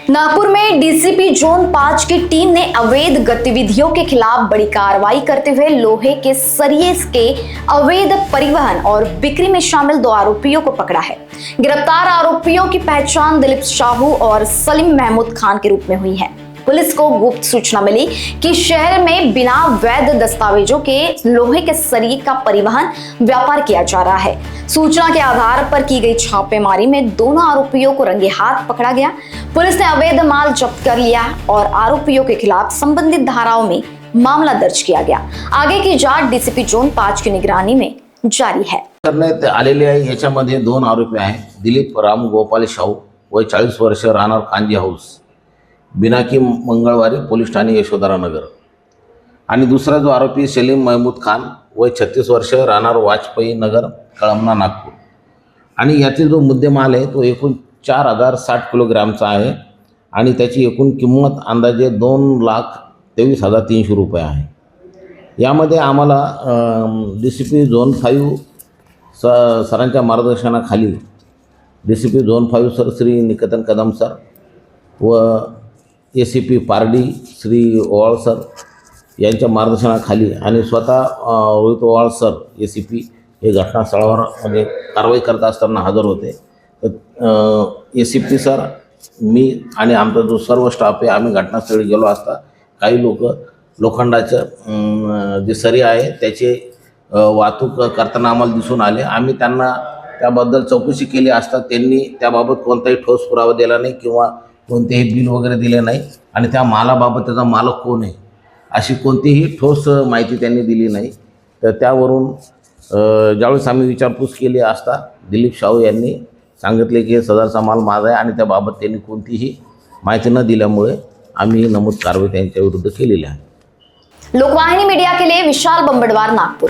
नागपुर में DCP Joan 5 की team ने अवैध गतिविधियों के खिलाफ बड़ी कार्रवाई करते हुए लोहे के सरिये के अवैध परिवहन और बिक्री में शामिल 2 आरोपियों को पकड़ा है। गिरफ्तार आरोपियों की पहचान दिलीप साहू और सलीम महमूद खान के रूप में हुई है। पुलिस को गुप्त सूचना मिली कि शहर में बिना वैध दस्तावेजों के लोहे के सरिये का परिवहन व्यापार किया जा रहा है। सूचना के आधार पर की गई छापेमारी में दोनों आरोपियों को रंगे हाथ पकड़ा गया। पुलिस ने अवैध माल जब्त कर लिया और आरोपियों के खिलाफ संबंधित धाराओं में मामला दर्ज किया गया। आगे की जांच डीसीपी जोन 5 की निगरानी में जारी है। करण्यात आलेले आहे। याच्यामध्ये 2 आरोपी आहेत। दिलीप राम गोपाल शाहू वय 40 वर्ष, राहणार कांजी हाऊस, बिनाकी मंगळवारी, पोलीस ठाणे यशोधरानगर। आणि दुसरा जो आरोपी सलीम महमूद खान वय 36 वर्ष, राहणार वाजपेयी नगर, कळमना, नागपूर। आणि यातील जो मुद्देमाल आहे तो एकूण 4060 किलोग्रामचा आहे आणि त्याची एकूण किंमत अंदाजे 2,23,300 रुपये आहे। यामध्ये आम्हाला डीसीपी झोन 5 सरांच्या मार्गदर्शनाखाली DCP zone 5 sir Shri Niketan Kadam sir व एसीपी पारडी श्री ओवाळ सर यांच्या मार्गदर्शनाखाली आणि स्वतः रोहित ओवाळ सर एसीपी हे घटनास्थळावर म्हणजे कारवाई करत असताना हजर होते। एसीपी सर, मी आणि आमचा जो सर्व स्टाफ आहे आम्ही घटनास्थळी गेलो असता काही लोखंडाचं जे सरी आहे त्याचे वाहतूक करताना आम्हाला दिसून आले। आम्ही त्यांना त्याबद्दल चौकशी केली असता त्यांनी त्याबाबत कोणताही ठोस पुरावा दिला नाही किंवा कोणतेही बिल वगैरे दिले नाही आणि त्या मालाबाबत त्याचा मालक कोण आहे अशी कोणतीही ठोस माहिती त्यांनी दिली नाही। तर त्यावरून ज्यावेळेस आम्ही विचारपूस केली असता दिलीप साहू यांनी सांगितले की सदरचा माल माझा आहे आणि त्याबाबत त्यांनी कोणतीही माहिती न दिल्यामुळे आम्ही नमूद कारवाई त्यांच्या विरुद्ध केलेली आहे। लोकवाहिनी मीडिया के लिए विशाल बंबड़वार, नागपुर।